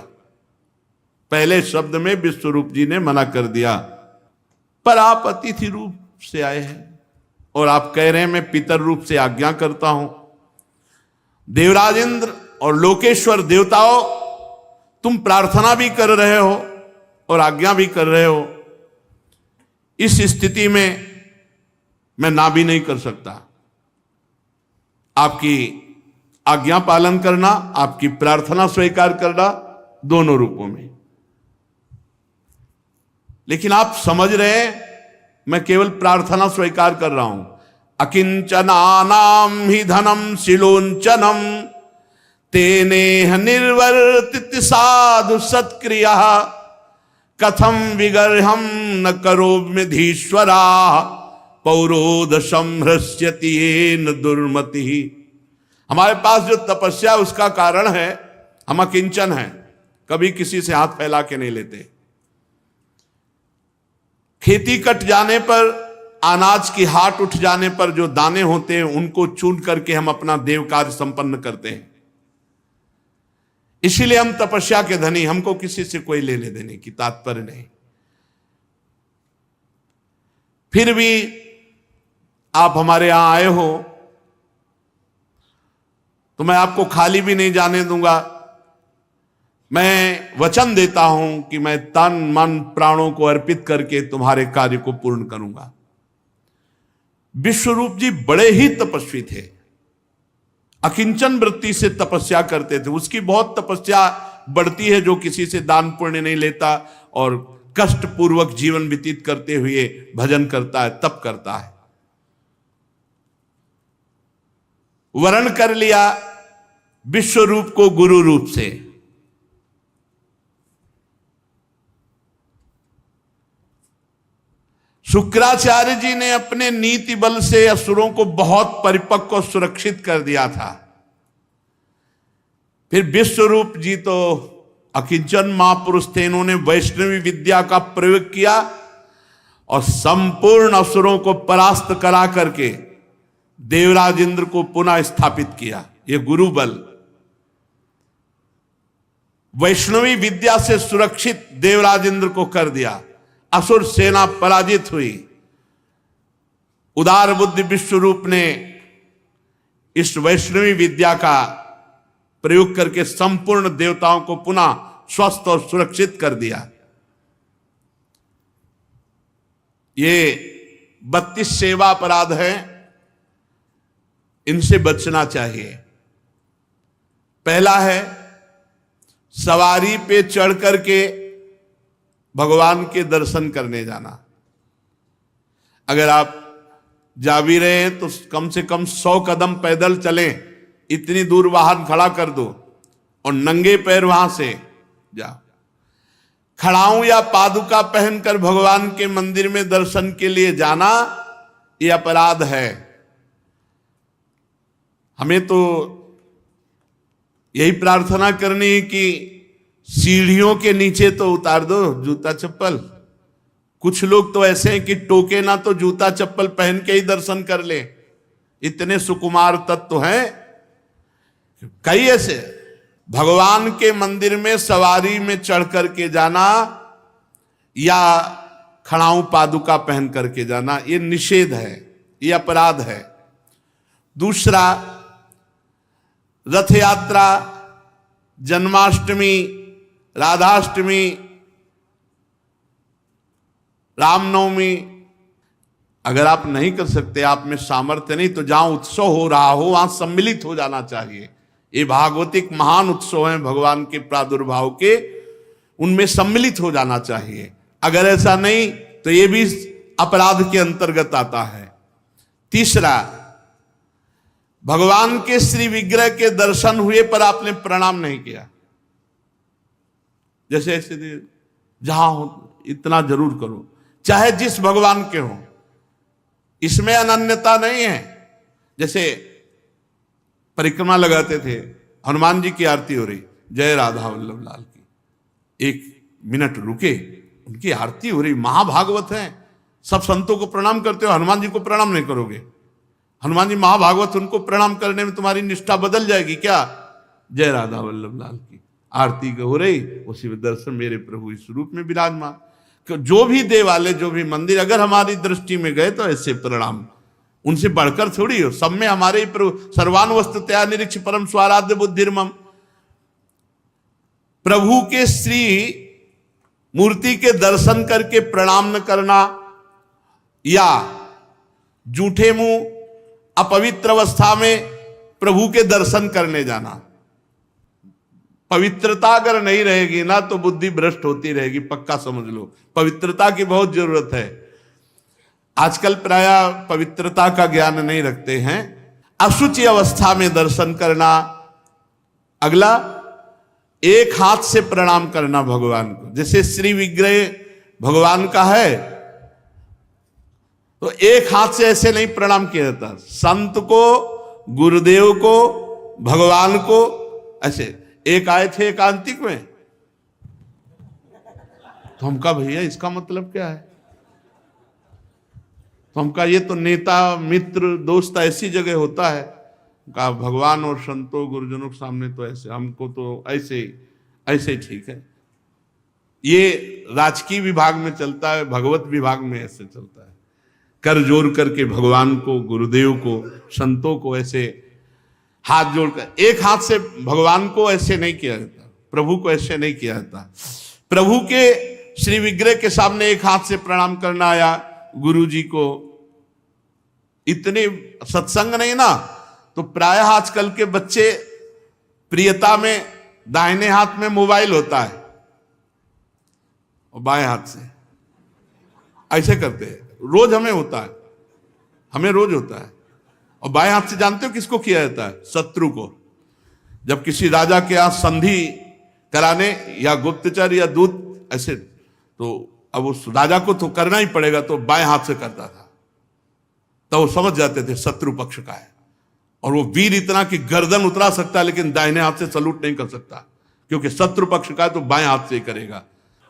पहले शब्द में विश्वरूप जी ने मना कर दिया। पर आप अतिथि रूप से आए हैं और आप कह रहे हैं मैं पितर रूप से आज्ञा करता हूं। देवराज इंद्र और लोकेश्वर देवताओं, तुम प्रार्थना भी कर रहे हो और आज्ञा भी कर रहे हो। इस स्थिति में मैं ना भी नहीं कर सकता। आपकी आज्ञा पालन करना, आपकी प्रार्थना स्वीकार करना, दोनों रूपों में। लेकिन आप समझ रहे हैं, मैं केवल प्रार्थना स्वीकार कर रहा हूं। अकिंचनानाम ही धनम शिलोंचनम तेनेह निर्वर्तित साधु सत्क्रिया कथम विगर्हम न करोम्यधीश्वरा पौरोध संहृष्यति येन दुर्मति। हमारे पास जो तपस्या उसका कारण है, हम अकिंचन हैं, कभी किसी से हाथ फैला के नहीं लेते। खेती कट जाने पर, अनाज की हाट उठ जाने पर जो दाने होते हैं उनको चुन करके हम अपना देव कार्य संपन्न करते हैं। इसीलिए हम तपस्या के धनी, हमको किसी से कोई लेने देने की तात्पर्य नहीं। फिर भी आप हमारे यहां आए हो तो मैं आपको खाली भी नहीं जाने दूंगा। मैं वचन देता हूं कि मैं तन मन प्राणों को अर्पित करके तुम्हारे कार्य को पूर्ण करूंगा। विश्वरूप जी बड़े ही तपस्वी थे, अकिंचन वृत्ति से तपस्या करते थे। उसकी बहुत तपस्या बढ़ती है जो किसी से दान पुण्य नहीं लेता और कष्ट पूर्वक जीवन व्यतीत करते हुए भजन करता है, तप करता है। वर्ण कर लिया विश्वरूप को गुरु रूप से। शुक्राचार्य जी ने अपने नीति बल से असुरों को बहुत परिपक्व और सुरक्षित कर दिया था। फिर विश्वरूप जी तो अकिंचन महापुरुष थे, इन्होंने वैष्णवी विद्या का प्रयोग किया और संपूर्ण असुरों को परास्त करा करके देवराज इंद्र को पुनः स्थापित किया। ये गुरु बल, वैष्णवी विद्या से सुरक्षित देवराज इंद्र को कर दिया। असुर सेना पराजित हुई। उदार बुद्धि विश्वरूप ने इस वैष्णवी विद्या का प्रयोग करके संपूर्ण देवताओं को पुनः स्वस्थ और सुरक्षित कर दिया। ये 32 सेवा अपराध हैं, इनसे बचना चाहिए। पहला है सवारी पे चढ़ करके भगवान के दर्शन करने जाना। अगर आप जा भी रहे हैं तो कम से कम 100 कदम पैदल चलें, इतनी दूर वाहन खड़ा कर दो और नंगे पैर वहां से जाओ। खड़ाऊं या पादुका पहनकर भगवान के मंदिर में दर्शन के लिए जाना यह अपराध है। हमें तो यही प्रार्थना करनी है कि सीढ़ियों के नीचे तो उतार दो जूता चप्पल। कुछ लोग तो ऐसे हैं कि टोके ना तो जूता चप्पल पहन के ही दर्शन कर ले। इतने सुकुमार तत्व हैं। कई ऐसे भगवान के मंदिर में सवारी में चढ़ करके जाना या खड़ाऊं पादुका पहन करके जाना, ये निषेध है, ये अपराध है। दूसरा, रथ यात्रा, जन्माष्टमी, राधाष्टमी, रामनवमी अगर आप नहीं कर सकते, आप में सामर्थ्य नहीं, तो जहां उत्सव हो रहा हो वहां सम्मिलित हो जाना चाहिए। ये भागवतिक महान उत्सव हैं भगवान के प्रादुर्भाव के, उनमें सम्मिलित हो जाना चाहिए। अगर ऐसा नहीं तो ये भी अपराध के अंतर्गत आता है। तीसरा, भगवान के श्री विग्रह के दर्शन हुए पर आपने प्रणाम नहीं किया। जैसे ऐसे जहां हो इतना जरूर करो, चाहे जिस भगवान के हो, इसमें अनन्यता नहीं है। जैसे परिक्रमा लगाते थे, हनुमान जी की आरती हो रही, जय राधा वल्लभ लाल की, 1 मिनट रुके, उनकी आरती हो रही, महाभागवत हैं, सब संतों को प्रणाम करते हो, हनुमान जी को प्रणाम नहीं करोगे? हनुमान जी महाभागवत, उनको प्रणाम करने में तुम्हारी निष्ठा बदल जाएगी क्या? जय राधा वल्लभ लाल की आरती हो रही, उसी में दर्शन मेरे प्रभु इस रूप में विराजमान। जो भी देवालय, जो भी मंदिर अगर हमारी दृष्टि में गए तो ऐसे प्रणाम, उनसे बढ़कर थोड़ी हो। सब में हमारे ही प्रभु, सर्वान वस्तुतया निरीक्ष परम स्वाराध्य बुद्धिर्मम। प्रभु के श्री मूर्ति के दर्शन करके प्रणाम न करना या जूठे मुंह अपवित्र अवस्था में प्रभु के दर्शन करने जाना। पवित्रता अगर नहीं रहेगी ना तो बुद्धि भ्रष्ट होती रहेगी, पक्का समझ लो। पवित्रता की बहुत जरूरत है। आजकल प्राय पवित्रता का ज्ञान नहीं रखते हैं। अशुचि अवस्था में दर्शन करना। अगला, एक हाथ से प्रणाम करना भगवान को। जैसे श्री विग्रह भगवान का है तो एक हाथ से ऐसे नहीं प्रणाम किया जाता। संत को, गुरुदेव को, भगवान को ऐसे। एक आए थे एकांतिक में, तो हम कहा भैया इसका मतलब क्या है? तो हम कहा ये तो नेता मित्र दोस्त ऐसी जगह होता है। कहा भगवान और संतों गुरुजनों के सामने तो ऐसे, हमको तो ऐसे ही ठीक है। ये राजकीय विभाग में चलता है, भगवत विभाग में ऐसे चलता है। कर जोड़ करके भगवान को, गुरुदेव को, संतों को ऐसे हाथ जोड़कर, एक हाथ से भगवान को ऐसे नहीं किया जाता, प्रभु को ऐसे नहीं किया जाता। प्रभु के श्री विग्रह के सामने एक हाथ से प्रणाम करना या गुरु जी को। इतने सत्संग नहीं ना, तो प्राय आजकल के बच्चे प्रियता में दाहिने हाथ में मोबाइल होता है और बाएं हाथ से ऐसे करते हैं। रोज हमें होता है, हमें रोज होता है। और बाएं हाथ से जानते हो किसको किया जाता है? शत्रु को। जब किसी राजा के यहाँ संधि कराने या गुप्तचर या दूत ऐसे, तो अब उस राजा को तो करना ही पड़ेगा, तो बाएं हाथ से करता था। तो वो समझ जाते थे शत्रु पक्ष का है। और वो वीर इतना कि गर्दन उतरा सकता है लेकिन दाहिने हाथ से सलूट नहीं कर सकता, क्योंकि शत्रु पक्ष का है तो बाएं हाथ से ही करेगा।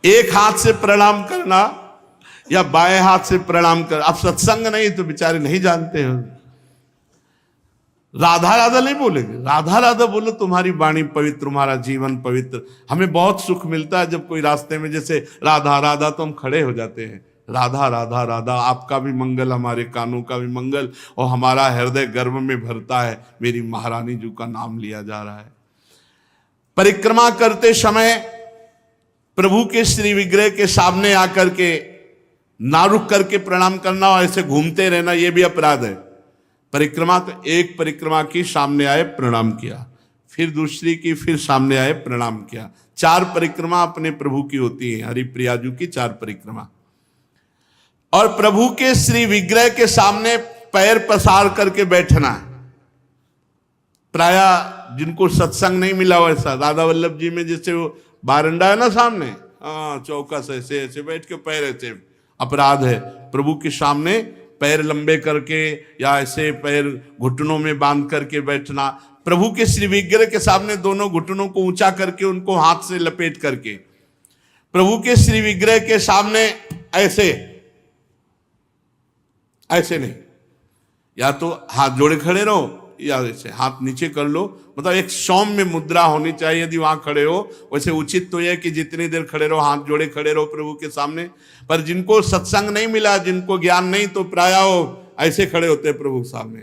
एक हाथ से प्रणाम करना या बाएं हाथ से प्रणाम कर। अब सत्संग नहीं तो बेचारे नहीं जानते हो, राधा राधा नहीं बोलेंगे। राधा राधा बोलो, तुम्हारी वाणी पवित्र, तुम्हारा जीवन पवित्र। हमें बहुत सुख मिलता है जब कोई रास्ते में जैसे राधा राधा तो हम खड़े हो जाते हैं। राधा राधा राधा, आपका भी मंगल, हमारे कानों का भी मंगल, और हमारा हृदय गर्व में भरता है, मेरी महारानी जी का नाम लिया जा रहा है। परिक्रमा करते समय प्रभु के श्री विग्रह के सामने आकर के ना रुक करके प्रणाम करना और ऐसे घूमते रहना, यह भी अपराध है। परिक्रमा तो एक परिक्रमा की, सामने आए प्रणाम किया, फिर दूसरी की, फिर सामने आए प्रणाम किया। 4 परिक्रमा अपने प्रभु की होती है, हरिप्रिया जी की 4 परिक्रमा। और प्रभु के श्री विग्रह के सामने पैर पसार करके बैठना। प्राय जिनको सत्संग नहीं मिला वैसा, राधा वल्लभ जी में जैसे वो बारंडा है ना सामने, चौकस ऐसे ऐसे बैठ के पैर ऐसे, अपराध है। प्रभु के सामने पैर लंबे करके या ऐसे पैर घुटनों में बांध करके बैठना। प्रभु के श्री विग्रह के सामने दोनों घुटनों को ऊंचा करके उनको हाथ से लपेट करके प्रभु के श्री विग्रह के सामने ऐसे ऐसे नहीं, या तो हाथ जोड़े खड़े रहो या ऐसे हाथ नीचे कर लो, मतलब एक सौम्य मुद्रा होनी चाहिए। यदि वहां खड़े हो वैसे उचित तो यह कि जितनी देर खड़े रहो हाथ जोड़े खड़े रहो प्रभु के सामने। पर जिनको सत्संग नहीं मिला, जिनको ज्ञान नहीं, तो प्राय ऐसे खड़े होते हैं प्रभु के सामने।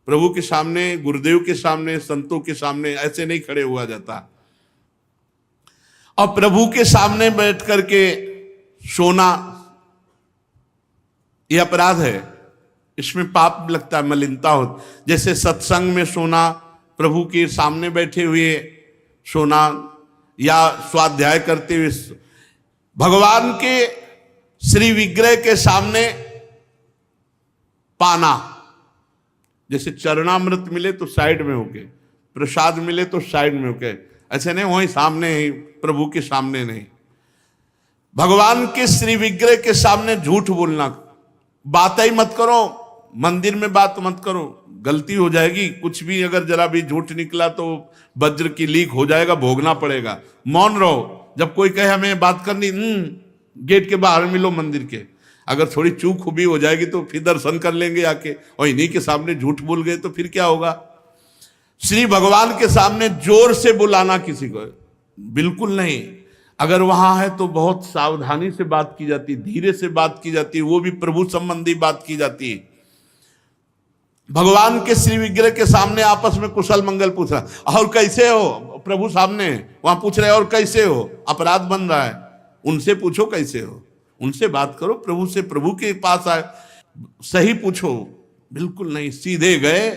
प्रभु के सामने, गुरुदेव के सामने, संतों के सामने ऐसे नहीं खड़े हुआ जाता। और प्रभु के सामने बैठ करके सोना यह अपराध है, इसमें पाप लगता है, मलिनता हो। जैसे सत्संग में सोना, प्रभु के सामने बैठे हुए सोना, या स्वाध्याय करते हुए, भगवान के श्री विग्रह के सामने पाना। जैसे चरणामृत मिले तो साइड में होके, प्रसाद मिले तो साइड में होके, ऐसे नहीं वहीं सामने ही, प्रभु के सामने नहीं। भगवान के श्री विग्रह के सामने झूठ बोलना, बात ही मत करो, मंदिर में बात मत करो, गलती हो जाएगी। कुछ भी अगर जरा भी झूठ निकला तो वज्र की लीक हो जाएगा, भोगना पड़ेगा। मौन रहो। जब कोई कहे हमें बात करनी, गेट के बाहर मिलो मंदिर के। अगर थोड़ी चूक भी हो जाएगी तो फिर दर्शन कर लेंगे आके, और इन्हीं के सामने झूठ बोल गए तो फिर क्या होगा। श्री भगवान के सामने जोर से बुलाना किसी को बिल्कुल नहीं। अगर वहां है तो बहुत सावधानी से बात की जाती, धीरे से बात की जाती, वो भी प्रभु संबंधी बात की जाती है। भगवान के श्री विग्रह के सामने आपस में कुशल मंगल पूछ रहा, और कैसे हो, प्रभु सामने वहां पूछ रहे और कैसे हो, अपराध बन रहा है। उनसे पूछो कैसे हो, उनसे बात करो प्रभु से, प्रभु के पास आए सही पूछो। बिल्कुल नहीं, सीधे गए,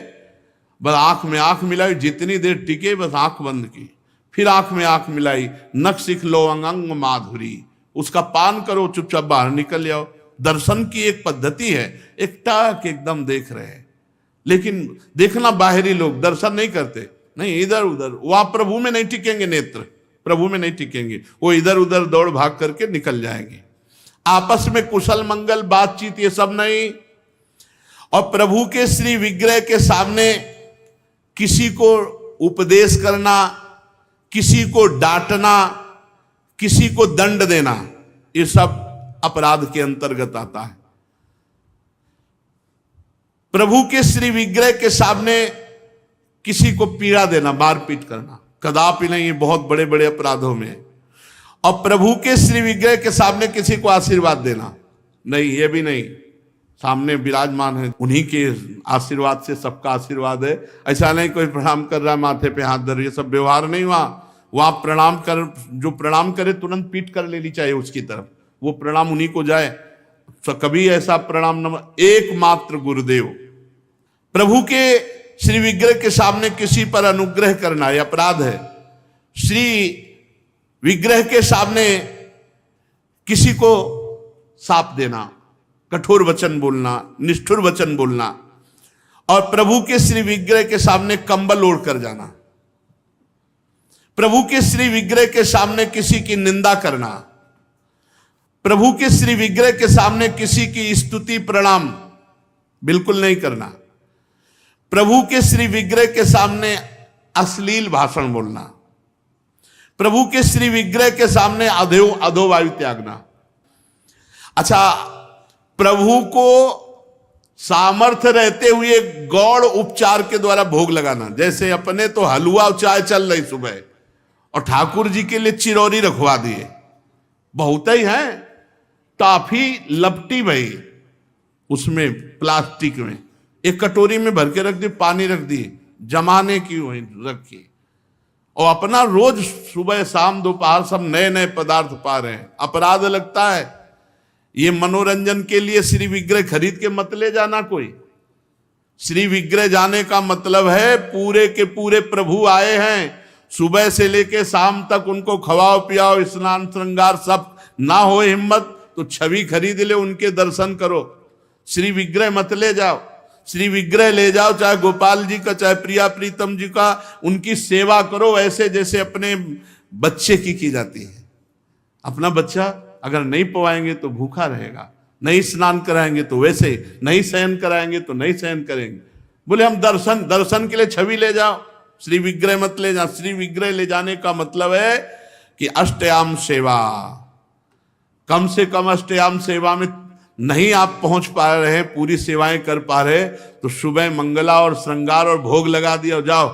बस आंख में आंख मिलाई, जितनी देर टिके बस आंख बंद की, फिर आंख में आंख मिलाई, नख सिख लो अंग माधुरी, उसका पान करो, चुपचाप बाहर निकल जाओ। दर्शन की एक पद्धति है, एक टाक एकदम देख रहे हैं, लेकिन देखना बाहरी लोग दर्शन नहीं करते, नहीं इधर उधर, वहां प्रभु में नहीं टिकेंगे, नेत्र प्रभु में नहीं टिकेंगे, वो इधर उधर दौड़ भाग करके निकल जाएंगे। आपस में कुशल मंगल बातचीत ये सब नहीं। और प्रभु के श्री विग्रह के सामने किसी को उपदेश करना, किसी को डांटना, किसी को दंड देना, ये सब अपराध के अंतर्गत आता है। प्रभु के श्री विग्रह के सामने किसी को पीड़ा देना, मारपीट करना, कदापि नहीं, ये बहुत बड़े बड़े अपराधों में। और प्रभु के श्री विग्रह के सामने किसी को आशीर्वाद देना, नहीं, ये भी नहीं। सामने विराजमान है, उन्हीं के आशीर्वाद से सबका आशीर्वाद है। ऐसा नहीं कोई प्रणाम कर रहा है माथे पे हाथ धर, ये सब व्यवहार नहीं। वहां प्रणाम कर, जो प्रणाम करे तुरंत पीठ कर लेनी चाहिए उसकी तरफ, वो प्रणाम उन्हीं को जाए। तो कभी ऐसा प्रणाम न, एकमात्र गुरुदेव। प्रभु के श्री विग्रह के सामने किसी पर अनुग्रह करना यह अपराध है। श्री विग्रह के सामने किसी को साप देना, कठोर वचन बोलना, निष्ठुर वचन बोलना, और प्रभु के श्री विग्रह के सामने कंबल ओढ़ कर जाना, प्रभु के श्री विग्रह के सामने किसी की निंदा करना, प्रभु के श्री विग्रह के सामने किसी की स्तुति प्रणाम बिल्कुल नहीं करना, प्रभु के श्री विग्रह के सामने अश्लील भाषण बोलना, प्रभु के श्री विग्रह के सामने अधो वायु त्यागना। अच्छा, प्रभु को सामर्थ्य रहते हुए गौड़ उपचार के द्वारा भोग लगाना, जैसे अपने तो हलवा चाय चल रही सुबह और ठाकुर जी के लिए चिरौरी रखवा दिए, बहुत ही है, टॉफी लपटी भाई उसमें प्लास्टिक में, एक कटोरी में भर के रख दी, पानी रख दी, जमाने की वही रखी, और अपना रोज सुबह शाम दोपहर सब नए नए पदार्थ पा रहे हैं। अपराध लगता है। ये मनोरंजन के लिए श्री विग्रह खरीद के मत ले जाना कोई। श्री विग्रह जाने का मतलब है पूरे के पूरे प्रभु आए हैं, सुबह से लेके शाम तक उनको खवाओ पियाओ, स्नान श्रृंगार सब ना हो हिम्मत तो छवि खरीद ले, उनके दर्शन करो। श्री विग्रह मत ले जाओ। श्री विग्रह ले जाओ, चाहे गोपाल जी का चाहे प्रिया प्रीतम जी का, उनकी सेवा करो ऐसे जैसे अपने बच्चे की जाती है। अपना बच्चा अगर नहीं पवाएंगे तो भूखा रहेगा, नहीं स्नान कराएंगे तो वैसे, नहीं शयन कराएंगे तो नहीं शयन करेंगे। बोले हम दर्शन के लिए छवि ले जाओ, श्री विग्रह मत ले जाओ। श्री विग्रह ले जाने का मतलब है कि अष्टयाम सेवा, कम से कम अष्टयाम सेवा में नहीं आप पहुंच पा रहे हैं, पूरी सेवाएं कर पा रहे, तो सुबह मंगला और श्रृंगार और भोग लगा दिया और जाओ।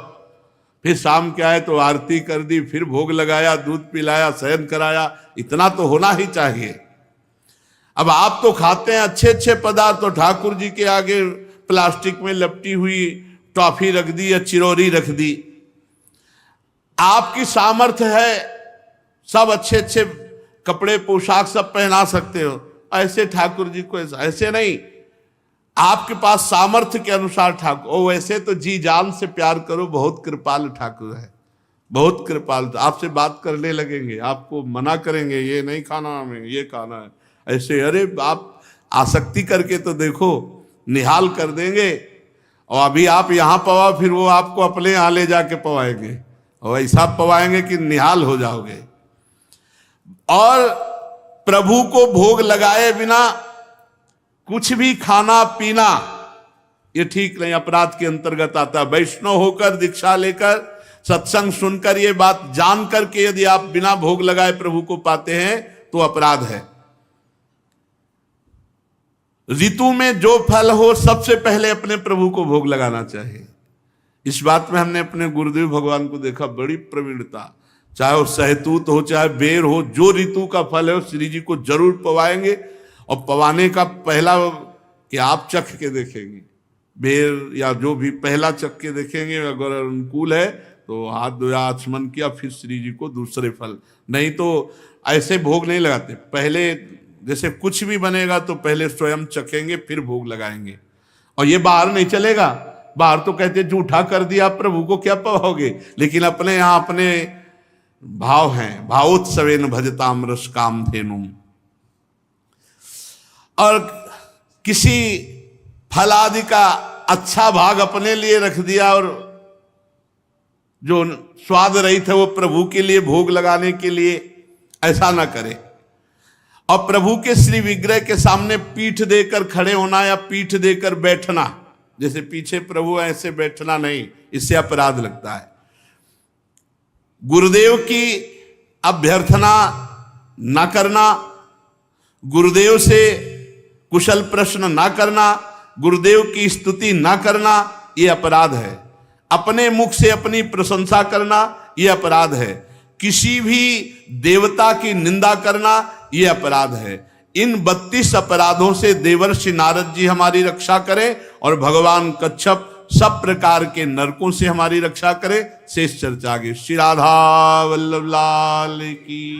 फिर शाम क्या है तो आरती कर दी, फिर भोग लगाया, दूध पिलाया, शयन कराया, इतना तो होना ही चाहिए। अब आप तो खाते हैं अच्छे अच्छे पदार्थ, तो ठाकुर जी के आगे प्लास्टिक में लपटी हुई टॉफी रख दी या चिरौरी रख दी। आपकी सामर्थ्य है, सब अच्छे अच्छे कपड़े पोशाक सब पहना सकते हो, ऐसे ठाकुर जी को ऐसे नहीं, आपके पास सामर्थ्य के अनुसार ठाकुर। ओ वैसे तो जी जान से प्यार करो, बहुत कृपाल ठाकुर है, बहुत कृपाल। आपसे बात करने लगेंगे, आपको मना करेंगे, ये नहीं खाना हमें, ये खाना है, ऐसे। अरे आप आसक्ति करके तो देखो, निहाल कर देंगे। और अभी आप यहाँ पवाओ, फिर वो आपको अपने यहाँ ले जाके पवाएंगे, और ऐसा पवाएंगे कि निहाल हो जाओगे। और प्रभु को भोग लगाए बिना कुछ भी खाना पीना ये ठीक नहीं, अपराध के अंतर्गत आता है। वैष्णव होकर दीक्षा लेकर सत्संग सुनकर ये बात जान करके यदि आप बिना भोग लगाए प्रभु को पाते हैं तो अपराध है। ऋतु में जो फल हो सबसे पहले अपने प्रभु को भोग लगाना चाहिए। इस बात में हमने अपने गुरुदेव भगवान को देखा, बड़ी प्रवीणता। चाहे वो सहतूत हो चाहे बेर हो, जो ऋतु का फल है वो श्री जी को जरूर पवाएंगे। और पवाने का पहला कि आप चख के देखेंगे, बेर या जो भी पहला चख के देखेंगे, अगर अनुकूल है तो हाथ धोया आचमन किया, फिर श्री जी को दूसरे फल। नहीं तो ऐसे भोग नहीं लगाते, पहले जैसे कुछ भी बनेगा तो पहले स्वयं चखेंगे फिर भोग लगाएंगे। और ये बाहर नहीं चलेगा, बाहर तो कहते जूठा कर दिया प्रभु को क्या पवाओगे, लेकिन अपने यहाँ अपने भाव हैं, भावोत्सवेन भजताम रस काम धेनुम। और किसी फल आदि का अच्छा भाग अपने लिए रख दिया और जो स्वाद रहित है वो प्रभु के लिए भोग लगाने के लिए, ऐसा ना करे। और प्रभु के श्री विग्रह के सामने पीठ देकर खड़े होना या पीठ देकर बैठना, जैसे पीछे प्रभु ऐसे बैठना नहीं, इससे अपराध लगता है। गुरुदेव की अभ्यर्थना ना करना, गुरुदेव से कुशल प्रश्न ना करना, गुरुदेव की स्तुति ना करना, ये अपराध है। अपने मुख से अपनी प्रशंसा करना ये अपराध है। किसी भी देवता की निंदा करना ये अपराध है। इन 32 अपराधों से देवर्षि नारद जी हमारी रक्षा करें और भगवान कच्छप सब प्रकार के नरकों से हमारी रक्षा करे। शेष चर्चा आगे। श्री राधा वल्लभ लाल की।